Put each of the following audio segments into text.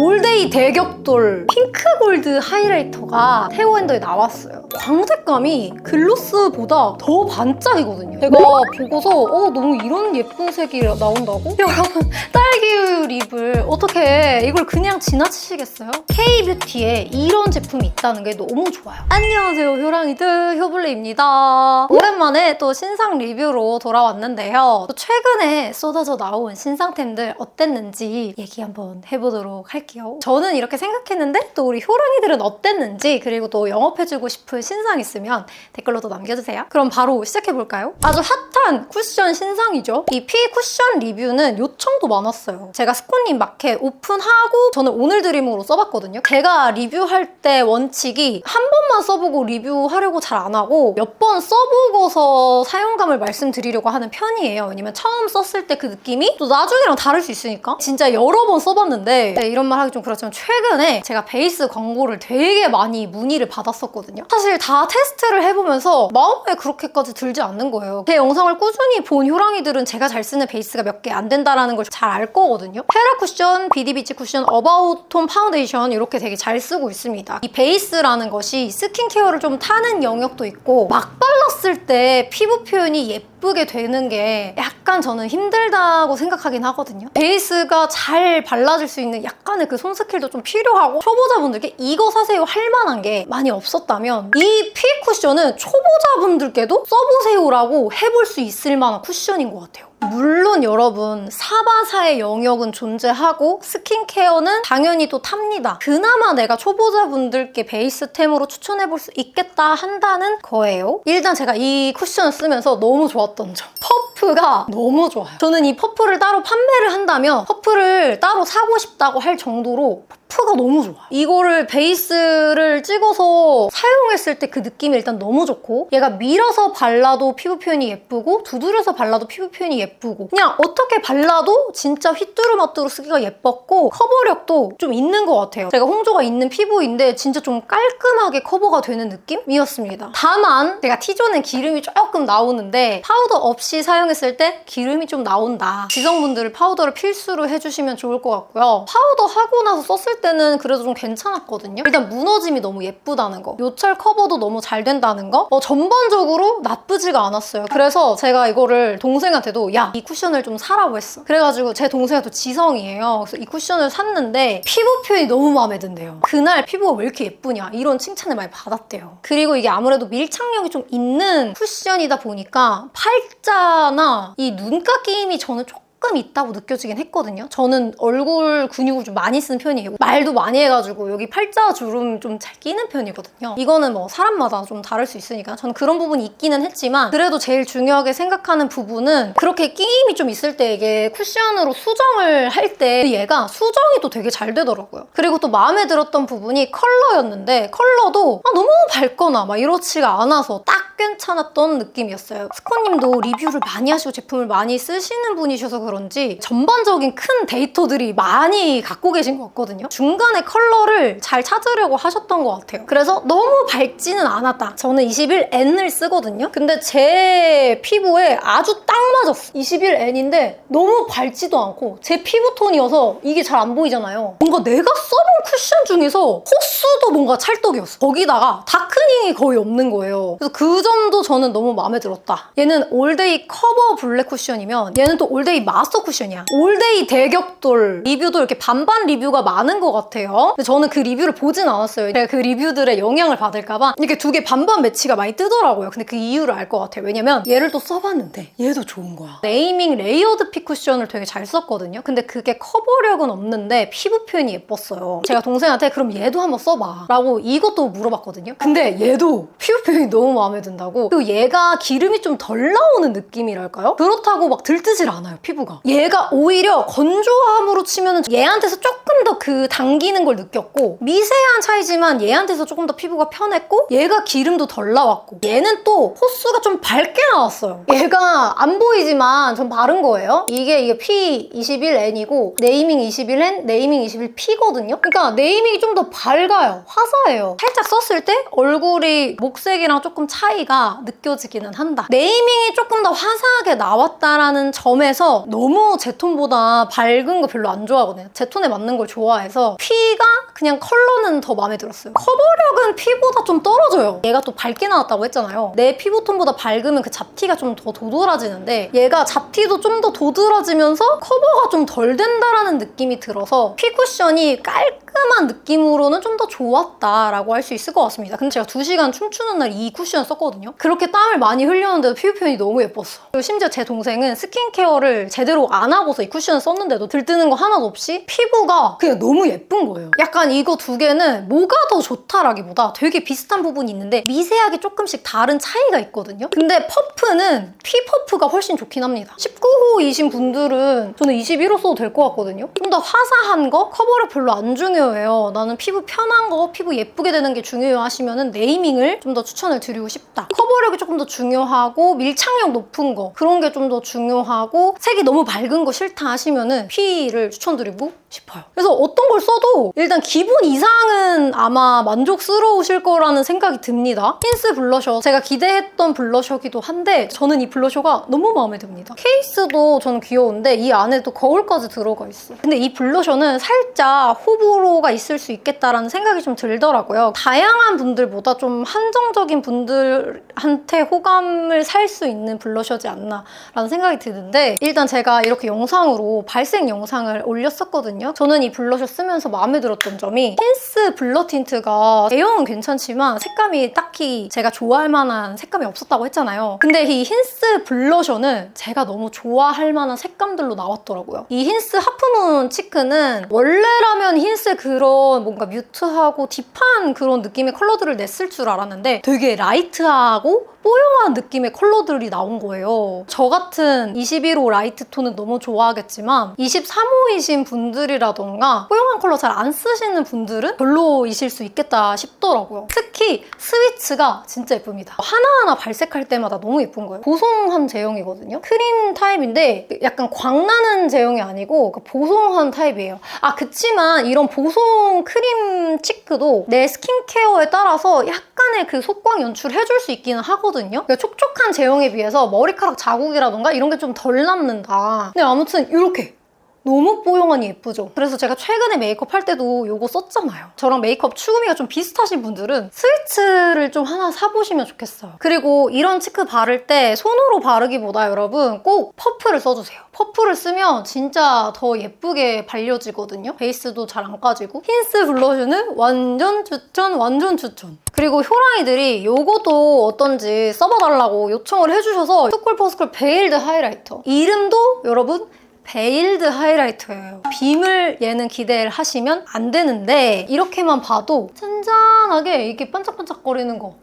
올데이 대격돌 핑크 골드 하이라이터가 테오엔더에 나왔어요. 광택감이 글로스보다 더 반짝이거든요. 제가 보고서 너무 이런 예쁜 색이 나온다고? 여러분, 딸기우유 립을 어떻게 이걸 그냥 지나치시겠어요? K뷰티에 이런 제품이 있다는 게 너무 좋아요. 안녕하세요, 효랑이들 효블레입니다. 오랜만에 또 신상 리뷰로 돌아왔는데요. 또 최근에 쏟아져 나온 신상템들 어땠는지 얘기 한번 해보도록 할게요. 저는 이렇게 생각했는데 또 우리 효랑이들은 어땠는지, 그리고 또 영업해주고 싶은 신상 있으면 댓글로도 남겨주세요. 그럼 바로 시작해볼까요? 아주 핫한 쿠션 신상이죠. 이 피 쿠션 리뷰는 요청도 많았어요. 제가 스콘님 마켓 오픈하고 저는 오늘 드림으로 써봤거든요. 제가 리뷰할 때 원칙이 한 번만 써보고 리뷰하려고 잘 안 하고 몇 번 써보고서 사용감을 말씀드리려고 하는 편이에요. 왜냐면 처음 썼을 때 그 느낌이 또 나중이랑 다를 수 있으니까. 진짜 여러 번 써봤는데 이런 말 하기 좀 그렇지만 최근에 제가 베이스 광고를 되게 많이 문의를 받았었거든요. 사실 다 테스트를 해보면서 마음에 그렇게까지 들지 않는 거예요. 제 영상을 꾸준히 본 효랑이들은 제가 잘 쓰는 베이스가 몇 개 안 된다는 걸 잘 알 거거든요. 페라 쿠션, 비디비치 쿠션, 어바웃 톤 파운데이션 이렇게 되게 잘 쓰고 있습니다. 이 베이스라는 것이 스킨케어를 좀 타는 영역도 있고 막 발랐을 때 피부 표현이 예쁘게 되는 게 약간 저는 힘들다고 생각하긴 하거든요. 베이스가 잘 발라질 수 있는 약간의 그 손 스킬도 좀 필요하고, 초보자분들께 이거 사세요 할 만한 게 많이 없었다면 이 피 쿠션은 초보자분들께도 써보세요라고 해볼 수 있을 만한 쿠션인 것 같아요. 물론 여러분, 사바사의 영역은 존재하고 스킨케어는 당연히 또 탑니다. 그나마 내가 초보자분들께 베이스템으로 추천해볼 수 있겠다 한다는 거예요. 일단 제가 이 쿠션을 쓰면서 너무 좋았던 점, 퍼프가 너무 좋아요. 저는 이 퍼프를 따로 판매를 한다면 퍼프를 따로 사고 싶다고 할 정도로 퍼프가 너무 좋아요. 이거를 베이스를 찍어서 사용했을 때 그 느낌이 일단 너무 좋고, 얘가 밀어서 발라도 피부 표현이 예쁘고 두드려서 발라도 피부 표현이 예쁘고, 그냥 어떻게 발라도 진짜 휘뚜루마뚜루 쓰기가 예뻤고 커버력도 좀 있는 것 같아요. 제가 홍조가 있는 피부인데 진짜 좀 깔끔하게 커버가 되는 느낌이었습니다. 다만 제가 T존은 기름이 조금 나오는데 파우더 없이 사용했을 때 기름이 좀 나온다. 지성분들을 파우더를 필수로 해주시면 좋을 것 같고요. 파우더 하고 나서 썼을 때는 그래도 좀 괜찮았거든요. 일단 무너짐이 너무 예쁘다는 거, 요철 커버도 너무 잘 된다는 거, 전반적으로 나쁘지가 않았어요. 그래서 제가 이거를 동생한테도 야, 이 쿠션을 좀 사라고 했어. 그래가지고 제 동생이 또 지성이에요. 그래서 이 쿠션을 샀는데 피부 표현이 너무 마음에 든대요. 그날 피부가 왜 이렇게 예쁘냐 이런 칭찬을 많이 받았대요. 그리고 이게 아무래도 밀착력이 좀 있는 쿠션이다 보니까 팔자나 이 눈가 끼임이 저는 조금 있다고 느껴지긴 했거든요. 저는 얼굴 근육을 좀 많이 쓰는 편이에요. 말도 많이 해가지고 여기 팔자 주름 좀 잘 끼는 편이거든요. 이거는 뭐 사람마다 좀 다를 수 있으니까 저는 그런 부분이 있기는 했지만, 그래도 제일 중요하게 생각하는 부분은 그렇게 끼임이 좀 있을 때 이게 쿠션으로 수정을 할 때 얘가 수정이 또 되게 잘 되더라고요. 그리고 또 마음에 들었던 부분이 컬러였는데 컬러도 너무 밝거나 막 이렇지가 않아서 딱 괜찮았던 느낌이었어요. 스콘님도 리뷰를 많이 하시고 제품을 많이 쓰시는 분이셔서 그런지 전반적인 큰 데이터들이 많이 갖고 계신 것 같거든요. 중간에 컬러를 잘 찾으려고 하셨던 것 같아요. 그래서 너무 밝지는 않았다. 저는 21N을 쓰거든요. 근데 제 피부에 아주 딱 맞았어. 21N인데 너무 밝지도 않고 제 피부톤이어서 이게 잘 안 보이잖아요. 뭔가 내가 써본 쿠션 중에서 호수도 뭔가 찰떡이었어. 거기다가 다크닝이 거의 없는 거예요. 그래서 그 점도 저는 너무 마음에 들었다. 얘는 올데이 커버 블랙 쿠션이면 얘는 또 올데이 마스터 쿠션이야. 올데이 대격돌 리뷰도 이렇게 반반 리뷰가 많은 것 같아요. 근데 저는 그 리뷰를 보진 않았어요. 제가 그 리뷰들의 영향을 받을까봐 이렇게 두 개 반반 매치가 많이 뜨더라고요. 근데 그 이유를 알 것 같아요. 왜냐면 얘를 또 써봤는데 얘도 좋은 거야. 네이밍 레이어드 피 쿠션을 되게 잘 썼거든요. 근데 그게 커버력은 없는데 피부 표현이 예뻤어요. 제가 동생한테 그럼 얘도 한번 써봐 라고 이것도 물어봤거든요. 근데 얘도 피부 표현이 너무 마음에 든다고. 그리고 얘가 기름이 좀 덜 나오는 느낌이랄까요? 그렇다고 막 들뜨질 않아요, 피부가. 얘가 오히려 건조함으로 치면은 얘한테서 조금 더 그 당기는 걸 느꼈고, 미세한 차이지만 얘한테서 조금 더 피부가 편했고, 얘가 기름도 덜 나왔고, 얘는 또 호수가 좀 밝게 나왔어요. 얘가 안 보이지만 전 바른 거예요. 이게 P21N이고 네이밍 21N, 네이밍 21P거든요. 그러니까 네이밍이 좀 더 밝아. 좋아요. 화사해요. 살짝 썼을 때 얼굴이 목색이랑 조금 차이가 느껴지기는 한다. 네이밍이 조금 더 화사하게 나왔다라는 점에서 너무 제 톤보다 밝은 거 별로 안 좋아하거든요. 제 톤에 맞는 걸 좋아해서 피가 그냥 컬러는 더 마음에 들었어요. 커버력은 피보다 좀 떨어져요. 얘가 또 밝게 나왔다고 했잖아요. 내 피부 톤보다 밝으면 그 잡티가 좀 더 도드라지는데 얘가 잡티도 좀 더 도드라지면서 커버가 좀 덜 된다라는 느낌이 들어서 피 쿠션이 깔끔한 느낌으로는 좀 더 좋았다라고 할 수 있을 것 같습니다. 근데 제가 2시간 춤추는 날 이 쿠션 썼거든요. 그렇게 땀을 많이 흘렸는데도 피부 표현이 너무 예뻤어. 그리고 심지어 제 동생은 스킨케어를 제대로 안 하고서 이 쿠션을 썼는데도 들뜨는 거 하나도 없이 피부가 그냥 너무 예쁜 거예요. 약간 이거 두 개는 뭐가 더 좋다라기보다 되게 비슷한 부분이 있는데 미세하게 조금씩 다른 차이가 있거든요. 근데 퍼프는 피 퍼프가 훨씬 좋긴 합니다. 19호이신 분들은 저는 21호 써도 될 것 같거든요. 좀 더 화사한 거? 커버력 별로 안 중요해요. 나는 피부 편한 거, 피부 예쁘게 되는 게 중요해요 하시면은 네이밍을 좀 더 추천을 드리고 싶다. 커버력이 조금 더 중요하고 밀착력 높은 거 그런 게 좀 더 중요하고 색이 너무 밝은 거 싫다 하시면은 P를 추천드리고 싶어요. 그래서 어떤 걸 써도 일단 기본 이상은 아마 만족스러우실 거라는 생각이 듭니다. 힌스 블러셔 제가 기대했던 블러셔기도 한데 저는 이 블러셔가 너무 마음에 듭니다. 케이스도 저는 귀여운데 이 안에도 거울까지 들어가 있어. 근데 이 블러셔는 살짝 호불호가 있을 수 있겠다라는 생각이 좀 들더라고요. 다양한 분들보다 좀 한정적인 분들한테 호감을 살 수 있는 블러셔지 않나 라는 생각이 드는데 일단 제가 이렇게 영상으로 발색 영상을 올렸었거든요. 저는 이 블러셔 쓰면서 마음에 들었던 점이 힌스 블러 틴트가 제형은 괜찮지만 색감이 딱히 제가 좋아할 만한 색감이 없었다고 했잖아요. 근데 이 힌스 블러셔는 제가 너무 좋아할 만한 색감들로 나왔더라고요. 이 힌스 하프문 치크는 원래라면 힌스의 그런 뭔가 뮤트하고 딥한 그런 느낌의 컬러들을 냈을 줄 알았는데 되게 라이트하고 뽀용한 느낌의 컬러들이 나온 거예요. 저 같은 21호 라이트 톤은 너무 좋아하겠지만 23호이신 분들이라던가 뽀용한 컬러 잘 안 쓰시는 분들은 별로이실 수 있겠다 싶더라고요. 특히 스위치가 진짜 예쁩니다. 하나하나 발색할 때마다 너무 예쁜 거예요. 보송한 제형이거든요. 크림 타입인데 약간 광나는 제형이 아니고 보송한 타입이에요. 아 그치만 이런 보송 크림 치크도 내 스킨케어에 따라서 약간의 그 속광 연출을 해줄 수 있기는 하거든요. 그러니까 촉촉한 제형에 비해서 머리카락 자국이라던가 이런 게 좀 덜 남는다. 근데 아무튼 이렇게 너무 뽀용하니 예쁘죠? 그래서 제가 최근에 메이크업 할 때도 이거 썼잖아요. 저랑 메이크업 추구미가 좀 비슷하신 분들은 스위치를 좀 하나 사보시면 좋겠어요. 그리고 이런 치크 바를 때 손으로 바르기보다 여러분 꼭 퍼프를 써주세요. 퍼프를 쓰면 진짜 더 예쁘게 발려지거든요. 베이스도 잘 안 까지고. 힌스 블러셔는 완전 추천, 완전 추천. 그리고 효랑이들이 이것도 어떤지 써봐달라고 요청을 해주셔서 투쿨포스쿨 베일드 하이라이터. 이름도 여러분 베일드 하이라이터예요. 빔을 얘는 기대를 하시면 안 되는데 이렇게만 봐도 짠짠하게 이렇게 반짝반짝거리는 거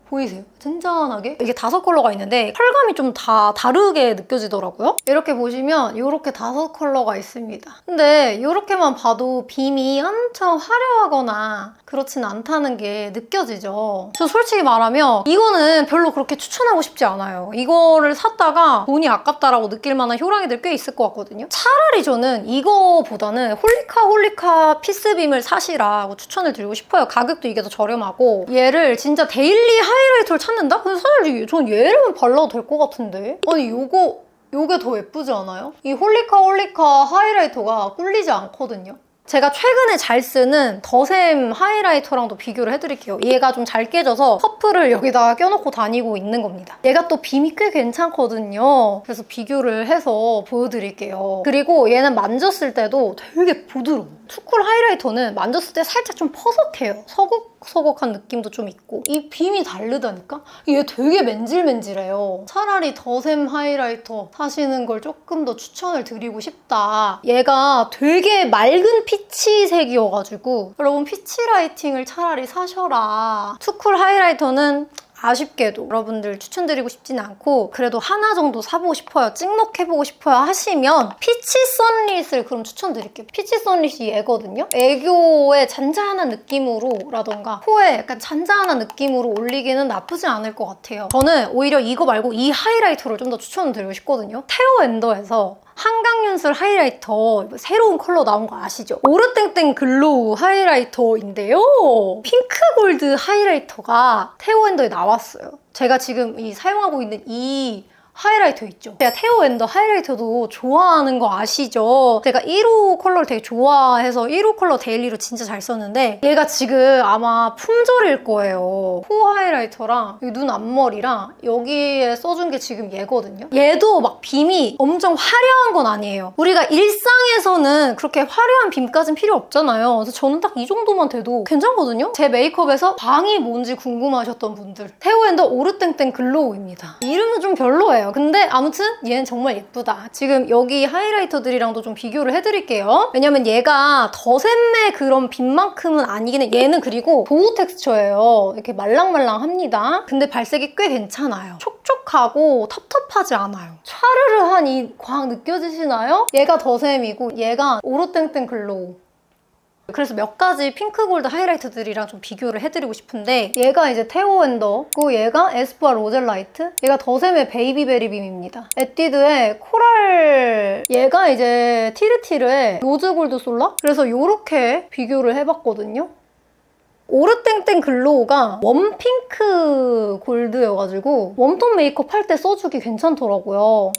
보이세요? 짠짠하게? 이게 5컬러가 있는데 펄감이 좀 다 다르게 느껴지더라고요. 이렇게 보시면 이렇게 5컬러가 있습니다. 근데 이렇게만 봐도 빔이 엄청 화려하거나 그렇진 않다는 게 느껴지죠. 저 솔직히 말하면 이거는 별로 그렇게 추천하고 싶지 않아요. 이거를 샀다가 돈이 아깝다라고 느낄 만한 효랑이들 꽤 있을 것 같거든요. 차라리 저는 이거보다는 홀리카 피스빔을 사시라고 추천을 드리고 싶어요. 가격도 이게 더 저렴하고 얘를 진짜 데일리 하이라이터를 찾는다? 근데 사실 전 얘를 발라도 될 것 같은데? 아니 요게 더 예쁘지 않아요? 이 홀리카 하이라이터가 꿀리지 않거든요. 제가 최근에 잘 쓰는 더샘 하이라이터랑도 비교를 해드릴게요. 얘가 좀 잘 깨져서 퍼프를 여기다가 껴놓고 다니고 있는 겁니다. 얘가 또 빔이 꽤 괜찮거든요. 그래서 비교를 해서 보여드릴게요. 그리고 얘는 만졌을 때도 되게 부드러워. 투쿨 하이라이터는 만졌을 때 살짝 좀 퍼석해요. 서걱서걱한 느낌도 좀 있고 이 빔이 다르다니까? 얘 되게 맨질맨질해요. 차라리 더샘 하이라이터 사시는 걸 조금 더 추천을 드리고 싶다. 얘가 되게 맑은 피치색이어가지고 여러분 피치 라이팅을 차라리 사셔라. 투쿨 하이라이터는 아쉽게도 여러분들 추천드리고 싶지는 않고 그래도 하나 정도 사보고 싶어요. 찍먹해보고 싶어요 하시면 피치 선릿을 그럼 추천드릴게요. 피치 선릿이 얘거든요. 애교의 잔잔한 느낌으로 라던가 코에 약간 잔잔한 느낌으로 올리기는 나쁘지 않을 것 같아요. 저는 오히려 이거 말고 이 하이라이터를 좀 더 추천드리고 싶거든요. 테어 엔더에서 한강연술 하이라이터 새로운 컬러 나온 거 아시죠? 오르땡땡 글로우 하이라이터인데요. 핑크 골드 하이라이터가 테오엔더에 나왔어요. 제가 지금 사용하고 있는 이 하이라이터 있죠? 제가 테오 엔더 하이라이터도 좋아하는 거 아시죠? 제가 1호 컬러를 되게 좋아해서 1호 컬러 데일리로 진짜 잘 썼는데 얘가 지금 아마 품절일 거예요. 코 하이라이터랑 눈 앞머리랑 여기에 써준 게 지금 얘거든요. 얘도 막 빔이 엄청 화려한 건 아니에요. 우리가 일상에서는 그렇게 화려한 빔까진 필요 없잖아요. 그래서 저는 딱 이 정도만 돼도 괜찮거든요? 제 메이크업에서 광이 뭔지 궁금하셨던 분들, 테오 엔더 오르땡땡 글로우입니다. 이름은 좀 별로예요. 근데 아무튼 얘는 정말 예쁘다. 지금 여기 하이라이터들이랑도 좀 비교를 해드릴게요. 왜냐면 얘가 더샘의 그런 빈만큼은 아니긴 해. 얘는 그리고 도우 텍스처예요. 이렇게 말랑말랑합니다. 근데 발색이 꽤 괜찮아요. 촉촉하고 텁텁하지 않아요. 촤르르한 이 광 느껴지시나요? 얘가 더샘이고 얘가 오르땡땡 글로우. 그래서 몇 가지 핑크 골드 하이라이터들이랑 좀 비교를 해드리고 싶은데 얘가 이제 테오 엔더고 얘가 에스쁘아 로젤라이트, 얘가 더샘의 베이비베리 빔입니다. 에뛰드의 코랄, 얘가 이제 티르티르의 로즈 골드 솔라? 그래서 이렇게 비교를 해봤거든요. 오르땡땡 글로우가 웜핑크 골드여가지고 웜톤 메이크업 할 때 써주기 괜찮더라고요.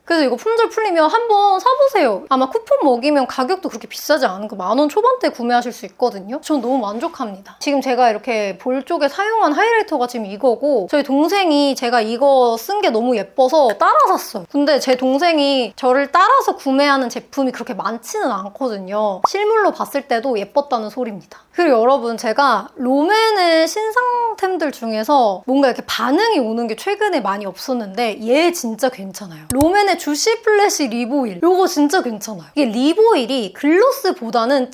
그래서 이거 품절 풀리면 한번 사보세요. 아마 쿠폰 먹이면 가격도 그렇게 비싸지 않은 거 10,000원 초반대 구매하실 수 있거든요. 전 너무 만족합니다. 지금 제가 이렇게 볼 쪽에 사용한 하이라이터가 지금 이거고 저희 동생이 제가 이거 쓴 게 너무 예뻐서 따라 샀어요. 근데 제 동생이 저를 따라서 구매하는 제품이 그렇게 많지는 않거든요. 실물로 봤을 때도 예뻤다는 소리입니다. 그리고 여러분 제가 롬앤의 신상템들 중에서 뭔가 이렇게 반응이 오는 게 최근에 많이 없었는데 얘 진짜 괜찮아요. 롬앤의 주시 플래시 립오일, 요거 진짜 괜찮아요. 이게 립오일이 글로스보다는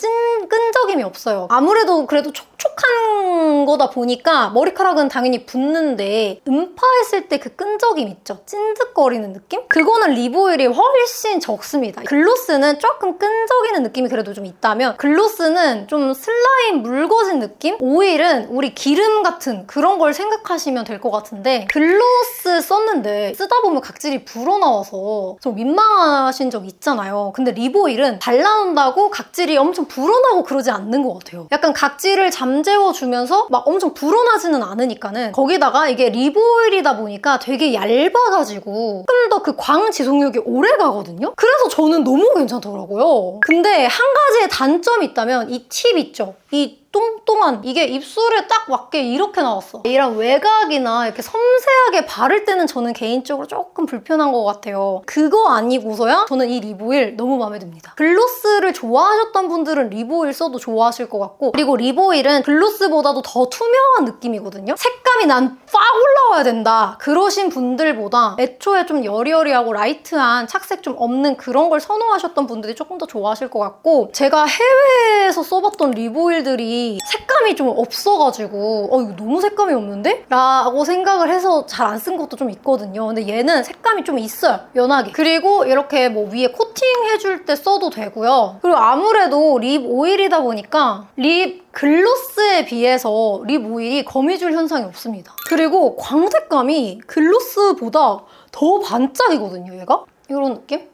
끈적임이 없어요. 아무래도 그래도 촉촉한 거다 보니까 머리카락은 당연히 붙는데 음파했을 때 그 끈적임 있죠? 찐득거리는 느낌? 그거는 립오일이 훨씬 적습니다. 글로스는 조금 끈적이는 느낌이 그래도 좀 있다면 글로스는 좀 슬라임 묽어진 느낌? 오일은 우리 기름 같은 그런 걸 생각하시면 될 것 같은데 글로스 썼는데 쓰다 보면 각질이 불어나와서 좀 민망하신 적 있잖아요. 근데 립오일은 발라놓는다고 각질이 엄청 불어나고 그러지 않는 것 같아요. 약간 각질을 잠재워주면서 막 엄청 불어나지는 않으니까는 거기다가 이게 립오일이다 보니까 되게 얇아가지고 조금 더 그 광 지속력이 오래 가거든요? 그래서 저는 너무 괜찮더라고요. 근데 한 가지의 단점이 있다면 이 팁 있죠? 이 똥똥한 이게 입술에 딱 맞게 이렇게 나왔어. 이런 외곽이나 이렇게 섬세하게 바를 때는 저는 개인적으로 조금 불편한 것 같아요. 그거 아니고서야 저는 이 립오일 너무 마음에 듭니다. 글로스를 좋아하셨던 분들은 립오일 써도 좋아하실 것 같고 그리고 립오일은 글로스보다도 더 투명한 느낌이거든요. 색감이 난 빡 올라와야 된다 그러신 분들보다 애초에 좀 여리여리하고 라이트한 착색 좀 없는 그런 걸 선호하셨던 분들이 조금 더 좋아하실 것 같고 제가 해외에서 써봤던 립오일들이 색감이 좀 없어가지고 이거 너무 색감이 없는데? 라고 생각을 해서 잘 안 쓴 것도 좀 있거든요. 근데 얘는 색감이 좀 있어요. 연하게. 그리고 이렇게 뭐 위에 코팅해줄 때 써도 되고요. 그리고 아무래도 립 오일이다 보니까 립 글로스에 비해서 립 오일이 거미줄 현상이 없습니다. 그리고 광택감이 글로스보다 더 반짝이거든요, 얘가? 이런 느낌?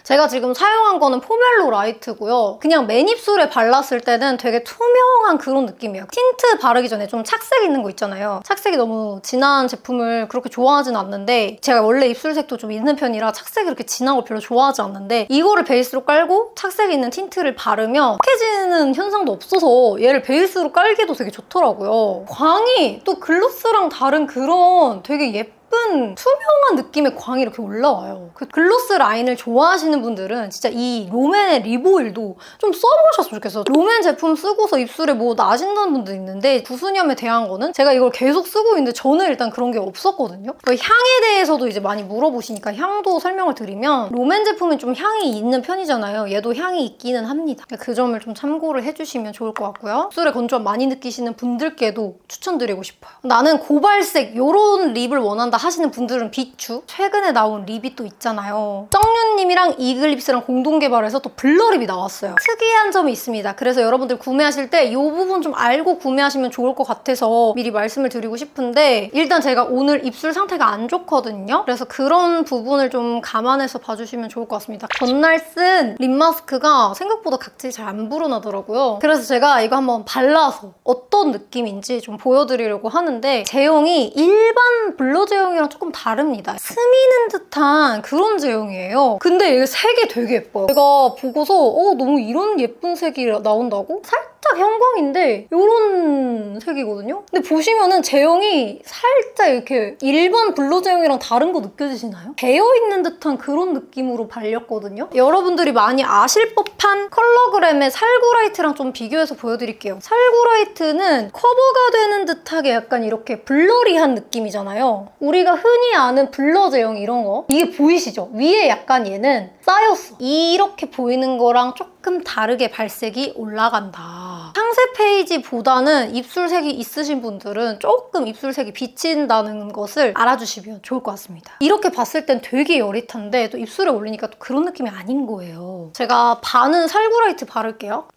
제가 지금 사용한 거는 포멜로 라이트고요. 그냥 맨입술에 발랐을 때는 되게 투명한 그런 느낌이에요. 틴트 바르기 전에 좀 착색 있는 거 있잖아요. 착색이 너무 진한 제품을 그렇게 좋아하진 않는데 제가 원래 입술색도 좀 있는 편이라 착색이 그렇게 진한 걸 별로 좋아하지 않는데 이거를 베이스로 깔고 착색 있는 틴트를 바르면 탁해지는 현상도 없어서 얘를 베이스로 깔기도 되게 좋더라고요. 광이 또 글로스랑 다른 그런 되게 예쁜 투명한 느낌의 광이 이렇게 올라와요. 그 글로스 라인을 좋아하시는 분들은 진짜 이 롬앤의 립오일도 좀 써보셨으면 좋겠어요. 롬앤 제품 쓰고서 입술에 뭐 나신다는 분들 있는데 구수염에 대한 거는 제가 이걸 계속 쓰고 있는데 저는 일단 그런 게 없었거든요. 그 향에 대해서도 이제 많이 물어보시니까 향도 설명을 드리면 롬앤 제품은 좀 향이 있는 편이잖아요. 얘도 향이 있기는 합니다. 그 점을 좀 참고를 해주시면 좋을 것 같고요. 입술에 건조함 많이 느끼시는 분들께도 추천드리고 싶어요. 나는 고발색 이런 립을 원한다 하시는 분들은 비추, 최근에 나온 립이 또 있잖아요. 정윤님이랑 이글립스랑 공동 개발해서 또 블러립이 나왔어요. 특이한 점이 있습니다. 그래서 여러분들 구매하실 때 이 부분 좀 알고 구매하시면 좋을 것 같아서 미리 말씀을 드리고 싶은데, 일단 제가 오늘 입술 상태가 안 좋거든요. 그래서 그런 부분을 좀 감안해서 봐주시면 좋을 것 같습니다. 전날 쓴 립 마스크가 생각보다 각질이 잘 안 불어나더라고요. 그래서 제가 이거 한번 발라서 어떤 느낌인지 좀 보여드리려고 하는데, 제형이 일반 블러 제형이랑 조금 다릅니다. 스미는 듯한 그런 제형이에요. 근데 이게 색이 되게 예뻐요. 제가 보고서 너무 이런 예쁜 색이 나온다고? 살짝 형광인데 이런 색이거든요? 근데 보시면은 제형이 살짝 이렇게 일반 블러 제형이랑 다른 거 느껴지시나요? 배어있는 듯한 그런 느낌으로 발렸거든요? 여러분들이 많이 아실 법한 컬러그램의 살구라이트랑 좀 비교해서 보여드릴게요. 살구라이트는 커버가 되는 듯하게 약간 이렇게 블러리한 느낌이잖아요. 우리가 흔히 아는 블러 제형 이런 거, 이게 보이시죠? 위에 약간 얘는 쌓였어. 이렇게 보이는 거랑 조금 다르게 발색이 올라간다. 상세 페이지보다는 입술색이 있으신 분들은 조금 입술색이 비친다는 것을 알아주시면 좋을 것 같습니다. 이렇게 봤을 땐 되게 여릿한데 또 입술에 올리니까 또 그런 느낌이 아닌 거예요. 제가 반은 살구라이트 바를게요.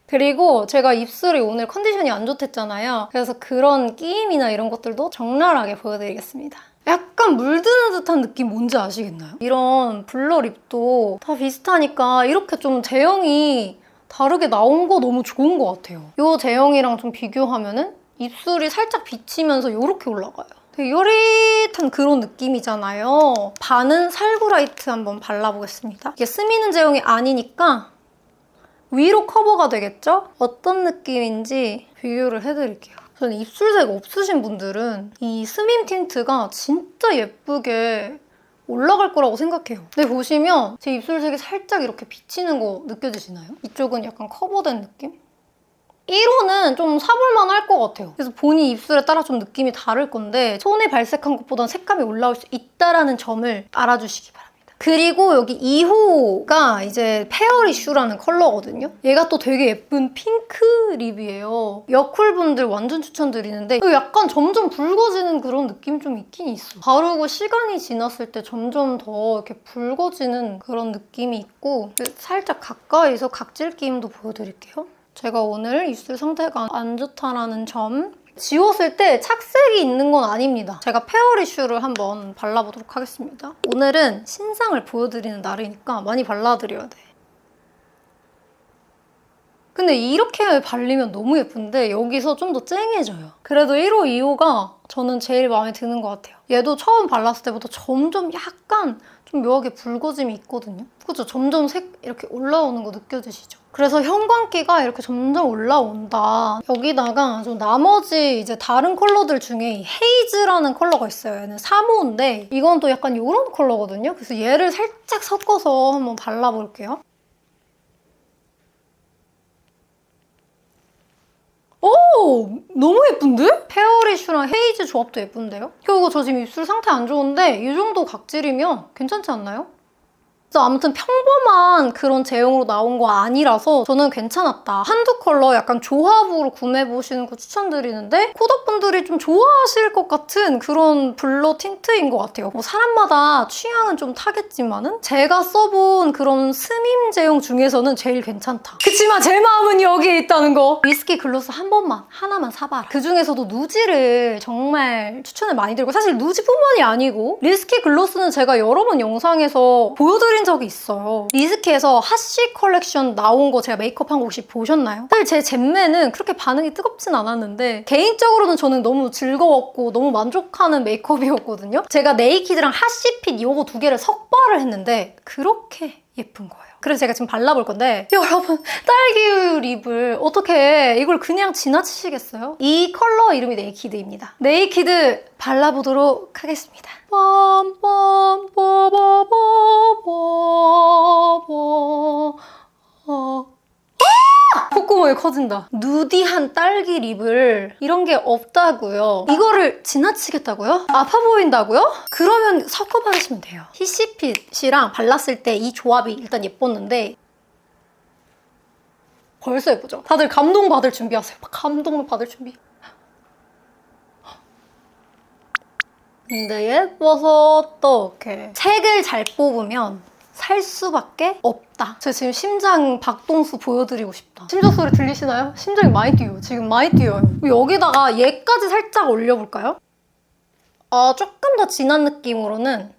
그리고 제가 입술이 오늘 컨디션이 안 좋댔잖아요. 그래서 그런 끼임이나 이런 것들도 적나라하게 보여드리겠습니다. 약간 물드는 듯한 느낌 뭔지 아시겠나요? 이런 블러 립도 다 비슷하니까 이렇게 좀 제형이 다르게 나온 거 너무 좋은 것 같아요. 이 제형이랑 좀 비교하면은 입술이 살짝 비치면서 이렇게 올라가요. 되게 여릿한 그런 느낌이잖아요. 반은 살구라이트 한번 발라보겠습니다. 이게 스미는 제형이 아니니까 위로 커버가 되겠죠? 어떤 느낌인지 비교를 해드릴게요. 저는 입술색 없으신 분들은 이 스밈 틴트가 진짜 예쁘게 올라갈 거라고 생각해요. 근데 보시면 제 입술색이 살짝 이렇게 비치는 거 느껴지시나요? 이쪽은 약간 커버된 느낌? 1호는 좀 사볼만 할 것 같아요. 그래서 본인 입술에 따라 좀 느낌이 다를 건데 손에 발색한 것보다는 색감이 올라올 수 있다는 점을 알아주시기 바랍니다. 그리고 여기 2호가 이제 페어리슈라는 컬러거든요. 얘가 또 되게 예쁜 핑크 립이에요. 여쿨분들 완전 추천드리는데 약간 점점 붉어지는 그런 느낌이 좀 있긴 있어. 바르고 시간이 지났을 때 점점 더 이렇게 붉어지는 그런 느낌이 있고, 살짝 가까이서 각질 끼임도 보여드릴게요. 제가 오늘 입술 상태가 안 좋다라는 점, 지웠을 때 착색이 있는 건 아닙니다. 제가 페어리슈를 한번 발라보도록 하겠습니다. 오늘은 신상을 보여드리는 날이니까 많이 발라드려야 돼. 근데 이렇게 발리면 너무 예쁜데 여기서 좀 더 쨍해져요. 그래도 1호, 2호가 저는 제일 마음에 드는 것 같아요. 얘도 처음 발랐을 때부터 점점 약간 좀 묘하게 붉어짐이 있거든요. 그죠? 점점 색 이렇게 올라오는 거 느껴지시죠? 그래서 형광기가 이렇게 점점 올라온다. 여기다가 좀 나머지 이제 다른 컬러들 중에 헤이즈라는 컬러가 있어요. 얘는 3호인데 이건 또 약간 이런 컬러거든요. 그래서 얘를 살짝 섞어서 한번 발라볼게요. 오! 너무 예쁜데? 페어리슈랑 헤이즈 조합도 예쁜데요? 그리고 저 지금 입술 상태 안 좋은데 이 정도 각질이면 괜찮지 않나요? 그래서 아무튼 평범한 그런 제형으로 나온 거 아니라서 저는 괜찮았다. 한두 컬러 약간 조합으로 구매해보시는 거 추천드리는데 코덕분들이 좀 좋아하실 것 같은 그런 블러 틴트인 것 같아요. 뭐 사람마다 취향은 좀 타겠지만은 제가 써본 그런 스밈 제형 중에서는 제일 괜찮다. 그치만 제 마음은 여기에 있다는 거. 위스키 글로스 한 번만, 하나만 사봐라. 그 중에서도 누지를 정말 추천을 많이 드리고, 사실 누지뿐만이 아니고 리스키 글로스는 제가 여러 번 영상에서 보여드린 적이 있어요. 리스키에서 핫시 컬렉션 나온 거 제가 메이크업한 거 혹시 보셨나요? 사실 제 잼매는 그렇게 반응이 뜨겁진 않았는데 개인적으로는 저는 너무 즐거웠고 너무 만족하는 메이크업이었거든요. 제가 네이키드랑 핫시핏 이거 두 개를 섞발을 했는데 그렇게 예쁜 거예요. 그래서 제가 지금 발라볼 건데 여러분, 딸기우유 립을 어떻게 이걸 그냥 지나치시겠어요? 이 컬러 이름이 네이키드입니다. 네이키드 발라보도록 하겠습니다. 콧구멍이 커진다. 누디한 딸기 립을 이런 게 없다고요. 이거를 지나치겠다고요? 아파 보인다고요? 그러면 섞어 바르시면 돼요. 히시핏이랑 발랐을 때 이 조합이 일단 예뻤는데 벌써 예쁘죠? 다들 감동받을 준비하세요. 감동을 받을 준비. 근데 예뻐서 또 이렇게 색을 잘 뽑으면 살 수밖에 없다. 제가 지금 심장 박동수 보여드리고 싶다. 심장 소리 들리시나요? 심장이 많이 뛰어요. 지금 많이 뛰어요. 여기다가 얘까지 살짝 올려볼까요? 조금 더 진한 느낌으로는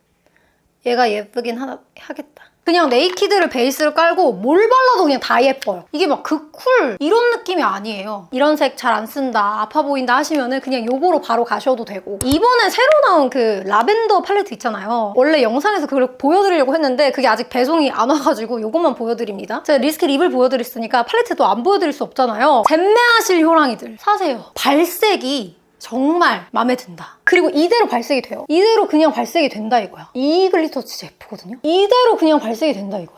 얘가 예쁘긴 하겠다. 그냥 네이키드를 베이스로 깔고 뭘 발라도 그냥 다 예뻐요. 이게 막 극쿨 이런 느낌이 아니에요. 이런 색 잘 안 쓴다, 아파 보인다 하시면은 그냥 요거로 바로 가셔도 되고. 이번에 새로 나온 그 라벤더 팔레트 있잖아요. 원래 영상에서 그걸 보여드리려고 했는데 그게 아직 배송이 안 와가지고 요것만 보여드립니다. 제가 리스키 립을 보여드렸으니까 팔레트도 안 보여드릴 수 없잖아요. 젬매하실 효랑이들 사세요. 발색이 정말 마음에 든다. 그리고 이대로 발색이 돼요. 이대로 그냥 발색이 된다 이거야. 이 글리터 진짜 예쁘거든요. 이대로 그냥 발색이 된다 이거야.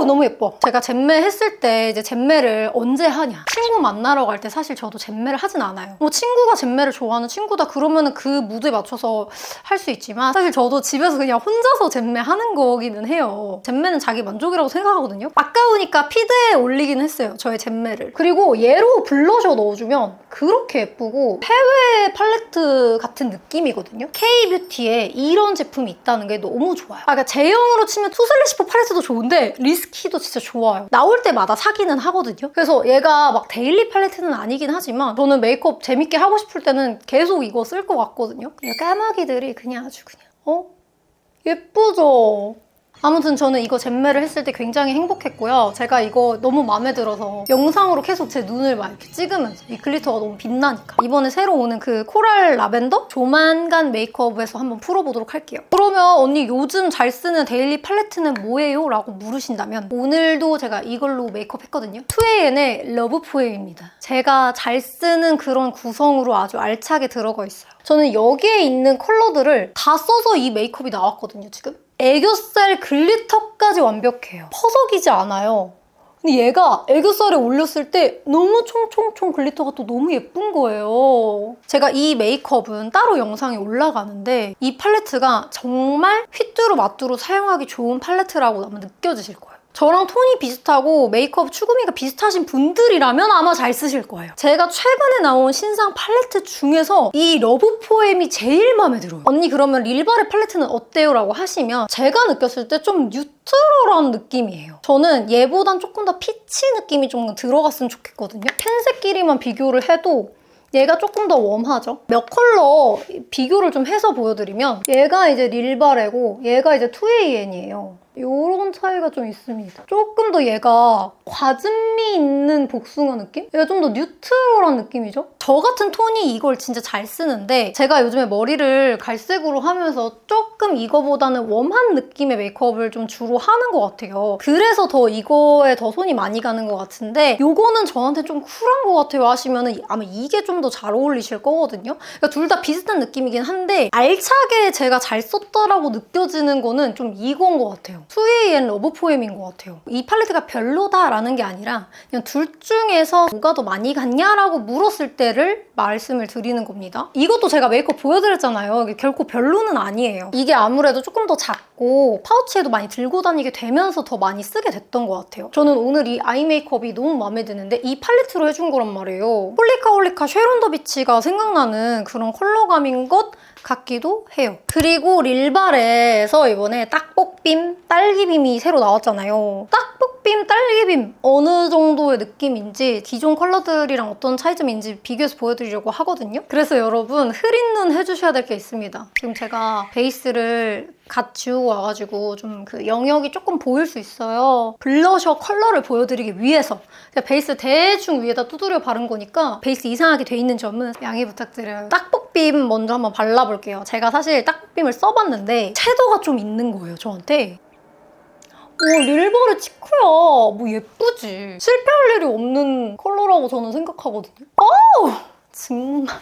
너무 예뻐. 제가 젬매 했을 때 이제 젬매를 언제 하냐. 친구 만나러 갈 때 사실 저도 젬매를 하진 않아요. 뭐 친구가 젬매를 좋아하는 친구다 그러면은 그 무드에 맞춰서 할 수 있지만 사실 저도 집에서 그냥 혼자서 젬매 하는 거기는 해요. 젬매는 자기 만족이라고 생각하거든요. 아까우니까 피드에 올리긴 했어요. 저의 젬매를. 그리고 얘로 블러셔 넣어주면 그렇게 예쁘고 해외 팔레트 같은 느낌이거든요. K뷰티에 이런 제품이 있다는 게 너무 좋아요. 그러니까 제형으로 치면 투슬래시포 팔레트도 좋은데 리스키도 진짜 좋아요. 나올 때마다 사기는 하거든요. 그래서 얘가 막 데일리 팔레트는 아니긴 하지만 저는 메이크업 재밌게 하고 싶을 때는 계속 이거 쓸 것 같거든요. 까마귀들이 그냥 아주 그냥 예쁘죠? 아무튼 저는 이거 젬매를 했을 때 굉장히 행복했고요. 제가 이거 너무 마음에 들어서 영상으로 계속 제 눈을 막 이렇게 찍으면서 이 글리터가 너무 빛나니까 이번에 새로 오는 그 코랄 라벤더? 조만간 메이크업에서 한번 풀어보도록 할게요. 그러면 언니 요즘 잘 쓰는 데일리 팔레트는 뭐예요? 라고 물으신다면 오늘도 제가 이걸로 메이크업 했거든요. 2AN의 러브 포엠입니다. 제가 잘 쓰는 그런 구성으로 아주 알차게 들어가 있어요. 저는 여기에 있는 컬러들을 다 써서 이 메이크업이 나왔거든요, 지금. 애교살 글리터까지 완벽해요. 퍼석이지 않아요. 근데 얘가 애교살에 올렸을 때 너무 총총총 글리터가 또 너무 예쁜 거예요. 제가 이 메이크업은 따로 영상이 올라가는데 이 팔레트가 정말 휘뚜루마뚜루 사용하기 좋은 팔레트라고 아마 느껴지실 거예요. 저랑 톤이 비슷하고 메이크업 추구미가 비슷하신 분들이라면 아마 잘 쓰실 거예요. 제가 최근에 나온 신상 팔레트 중에서 이 러브 포엠이 제일 마음에 들어요. 언니 그러면 릴바레 팔레트는 어때요? 라고 하시면 제가 느꼈을 때 좀 뉴트럴한 느낌이에요. 저는 얘보단 조금 더 피치 느낌이 좀 들어갔으면 좋겠거든요. 펜색끼리만 비교를 해도 얘가 조금 더 웜하죠? 몇 컬러 비교를 좀 해서 보여드리면 얘가 이제 릴바레고 얘가 이제 2AN이에요. 요런 차이가 좀 있습니다. 조금 더 얘가 과즙미 있는 복숭아 느낌? 얘가 좀 더 뉴트럴한 느낌이죠? 저 같은 톤이 이걸 진짜 잘 쓰는데 제가 요즘에 머리를 갈색으로 하면서 조금 이거보다는 웜한 느낌의 메이크업을 좀 주로 하는 것 같아요. 그래서 더 이거에 더 손이 많이 가는 것 같은데 요거는 저한테 좀 쿨한 것 같아요 하시면은 아마 이게 좀 더 잘 어울리실 거거든요. 그러니까 둘 다 비슷한 느낌이긴 한데 알차게 제가 잘 썼다라고 느껴지는 거는 좀 이건 것 같아요. 2AN 러브 포엠인 것 같아요. 이 팔레트가 별로다라는 게 아니라 그냥 둘 중에서 뭐가 더 많이 갔냐라고 물었을 때를 말씀을 드리는 겁니다. 이것도 제가 메이크업 보여드렸잖아요. 이게 결코 별로는 아니에요. 이게 아무래도 조금 더 작고 파우치에도 많이 들고 다니게 되면서 더 많이 쓰게 됐던 것 같아요. 저는 오늘 이 아이 메이크업이 너무 마음에 드는데 이 팔레트로 해준 거란 말이에요. 홀리카 쉐론 더 비치가 생각나는 그런 컬러감인 것 같기도 해요. 그리고 릴바레에서 이번에 딱볶빔 딸기빔이 새로 나왔잖아요. 딱볶빔 딸기빔 어느 정도의 느낌인지 기존 컬러들이랑 어떤 차이점인지 비교해서 보여드리려고 하거든요. 그래서 여러분 흐린 눈 해주셔야 될 게 있습니다. 지금 제가 베이스를 갓 지우고 와가지고 좀 그 영역이 조금 보일 수 있어요. 블러셔 컬러를 보여드리기 위해서 그냥 베이스 대충 위에다 두드려 바른 거니까 베이스 이상하게 돼 있는 점은 양해 부탁드려요. 딱볶빔 먼저 한번 발라볼게요. 제가 사실 딱볶빔을 써봤는데 섀도우가 좀 있는 거예요, 저한테. 릴바레 치크야. 뭐 예쁘지. 실패할 일이 없는 컬러라고 저는 생각하거든요. 정말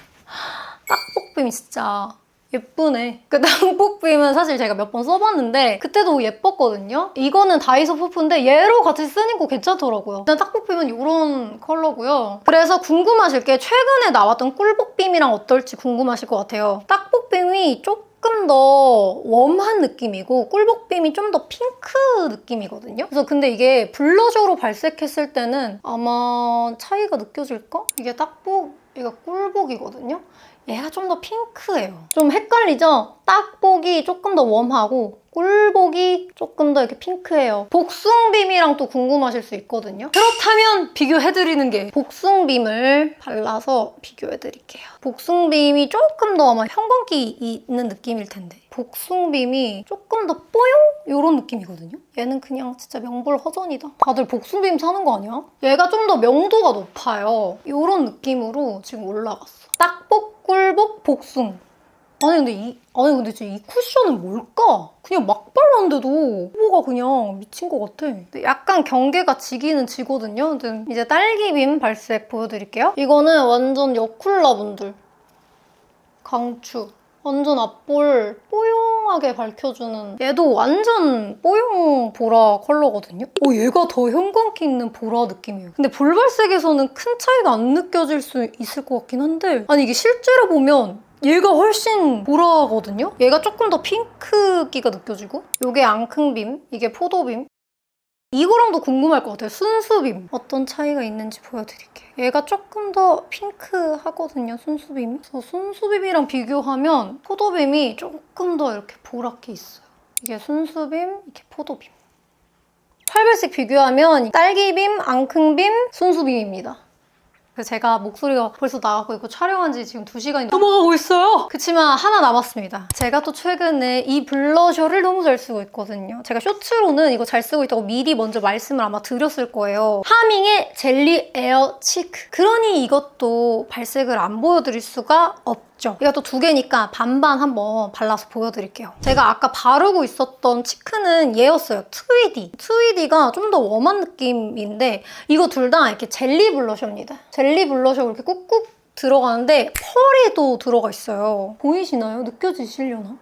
딱볶빔이 진짜 예쁘네. 그 땅볶빔은 사실 제가 몇 번 써봤는데 그때도 예뻤거든요. 이거는 다이소 푸프인데 얘로 같이 쓰니까 괜찮더라고요. 일단 딱볶빔은 이런 컬러고요. 그래서 궁금하실 게 최근에 나왔던 꿀볶빔이랑 어떨지 궁금하실 것 같아요. 딱볶빔이 조금 더 웜한 느낌이고 꿀볶빔이 좀 더 핑크 느낌이거든요. 그래서 근데 이게 블러셔로 발색했을 때는 아마 차이가 느껴질까? 이게 이게 꿀복이거든요. 얘가 좀 더 핑크해요. 좀 헷갈리죠? 딱복이 조금 더 웜하고 꿀복이 조금 더 이렇게 핑크해요. 복숭빔이랑 또 궁금하실 수 있거든요. 그렇다면 비교해드리는 게 복숭빔을 발라서 비교해드릴게요. 복숭빔이 조금 더 아마 형광기 있는 느낌일 텐데 복숭빔이 조금 더 뽀용? 이런 느낌이거든요. 얘는 그냥 진짜 명불허전이다. 다들 복숭빔 사는 거 아니야? 얘가 좀 더 명도가 높아요. 이런 느낌으로 지금 올라갔어. 딱복, 꿀복, 복숭. 아니 근데 진짜 이 쿠션은 뭘까? 그냥 막 발랐는데도 피부가 그냥 미친 것 같아. 약간 경계가 지기는 지거든요. 이제 딸기빔 발색 보여드릴게요. 이거는 완전 여쿨러분들 강추. 완전 앞볼 뽀용하게 밝혀주는 얘도 완전 뽀용 보라 컬러거든요? 얘가 더 형광기 있는 보라 느낌이에요. 근데 볼발색에서는 큰 차이가 안 느껴질 수 있을 것 같긴 한데 아니 이게 실제로 보면 얘가 훨씬 보라거든요? 얘가 조금 더 핑크기가 느껴지고 이게 앙큼빔, 이게 포도빔. 이거랑도 궁금할 것 같아요. 순수빔. 어떤 차이가 있는지 보여드릴게요. 얘가 조금 더 핑크하거든요, 순수빔이. 그래서 순수빔이랑 비교하면 포도빔이 조금 더 이렇게 보랗게 있어요. 이게 순수빔, 이게 포도빔. 팔별색 비교하면 딸기빔, 앙큼빔, 순수빔입니다. 그래서 제가 목소리가 벌써 나가고 있고 촬영한 지 지금 2시간이 넘어가고 있어요. 그치만 하나 남았습니다. 제가 또 최근에 이 블러셔를 너무 잘 쓰고 있거든요. 제가 쇼츠로는 이거 잘 쓰고 있다고 미리 먼저 말씀을 아마 드렸을 거예요. 하밍의 젤리 에어 치크. 그러니 이것도 발색을 안 보여드릴 수가 없죠. 이거 또 2개니까 반반 한번 발라서 보여드릴게요. 제가 아까 바르고 있었던 치크는 얘였어요. 트위디. 트위디가 좀 더 웜한 느낌인데 이거 둘 다 이렇게 젤리 블러셔입니다. 젤리 블러셔가 이렇게 꾹꾹 들어가는데 펄이 또 들어가 있어요. 보이시나요? 느껴지시려나?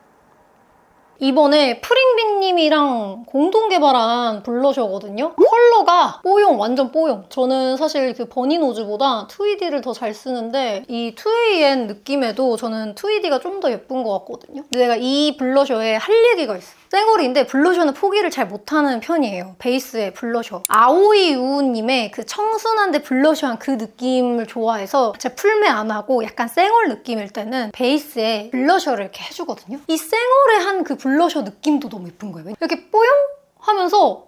이번에 프링빈님이랑 공동 개발한 블러셔거든요. 컬러가 뽀용, 완전 뽀용. 저는 사실 그 버니노즈보다 트위디를 더 잘 쓰는데 이 2AN 느낌에도 저는 트위디가 좀 더 예쁜 것 같거든요. 근데 내가 이 블러셔에 할 얘기가 있어. 쌩얼인데 블러셔는 포기를 잘 못하는 편이에요. 베이스의 블러셔. 아오이 우우님의 그 청순한데 블러셔한 그 느낌을 좋아해서 제가 풀매 안 하고 약간 쌩얼 느낌일 때는 베이스에 블러셔를 이렇게 해주거든요. 이 쌩얼의 한 그 블러셔 느낌도 너무 예쁜 거예요. 이렇게 뽀용 하면서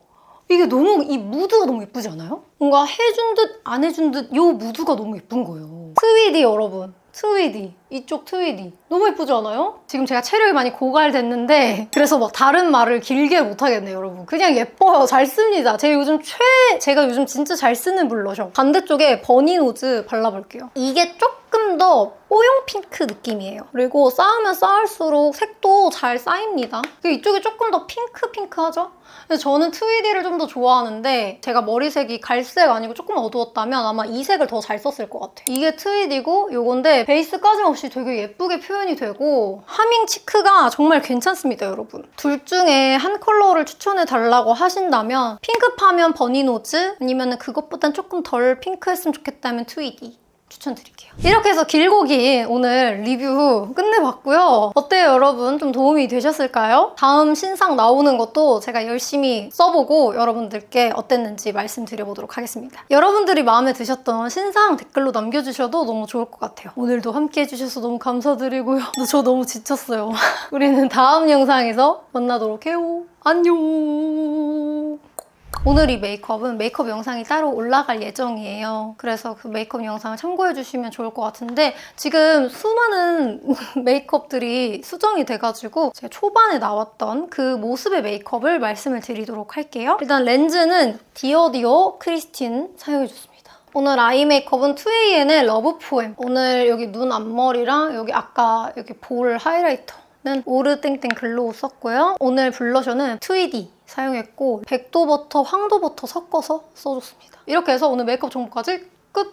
이게 너무 이 무드가 너무 예쁘지 않아요? 뭔가 해준 듯 안 해준 듯 이 무드가 너무 예쁜 거예요. 트위디 여러분. 트위디. 이쪽 트위디. 너무 예쁘지 않아요? 지금 제가 체력이 많이 고갈됐는데 그래서 막 다른 말을 길게 못하겠네요, 여러분. 그냥 예뻐요. 잘 씁니다. 제가 요즘 진짜 잘 쓰는 블러셔. 반대쪽에 버니노즈 발라볼게요. 이게 조금 더 뽀용 핑크 느낌이에요. 그리고 쌓으면 쌓을수록 색도 잘 쌓입니다. 이쪽이 조금 더 핑크하죠? 근데 저는 트위디를 좀 더 좋아하는데 제가 머리색이 갈색 아니고 조금 어두웠다면 아마 이 색을 더 잘 썼을 것 같아요. 이게 트위디고 요건데 베이스까지 없이 되게 예쁘게 표현이 되고 하밍 치크가 정말 괜찮습니다, 여러분. 둘 중에 한 컬러를 추천해달라고 하신다면 핑크파면 버니노즈 아니면 그것보단 조금 덜 핑크했으면 좋겠다면 트위디 추천드릴게요. 이렇게 해서 길고 긴 오늘 리뷰 끝내봤고요. 어때요, 여러분? 좀 도움이 되셨을까요? 다음 신상 나오는 것도 제가 열심히 써보고 여러분들께 어땠는지 말씀드려보도록 하겠습니다. 여러분들이 마음에 드셨던 신상 댓글로 남겨주셔도 너무 좋을 것 같아요. 오늘도 함께 해주셔서 너무 감사드리고요. 저 너무 지쳤어요. 우리는 다음 영상에서 만나도록 해요. 안녕. 오늘 이 메이크업은 메이크업 영상이 따로 올라갈 예정이에요. 그래서 그 메이크업 영상을 참고해주시면 좋을 것 같은데 지금 수많은 메이크업들이 수정이 돼가지고 제가 초반에 나왔던 그 모습의 메이크업을 말씀을 드리도록 할게요. 일단 렌즈는 디어디어 크리스틴 사용해줬습니다. 오늘 아이 메이크업은 2AN의 러브 포엠. 오늘 여기 눈 앞머리랑 여기 아까 여기 볼 하이라이터는 오르땡땡 글로우 썼고요. 오늘 블러셔는 트위디 사용했고 백도 버터, 황도 버터 섞어서 써줬습니다. 이렇게 해서 오늘 메이크업 정보까지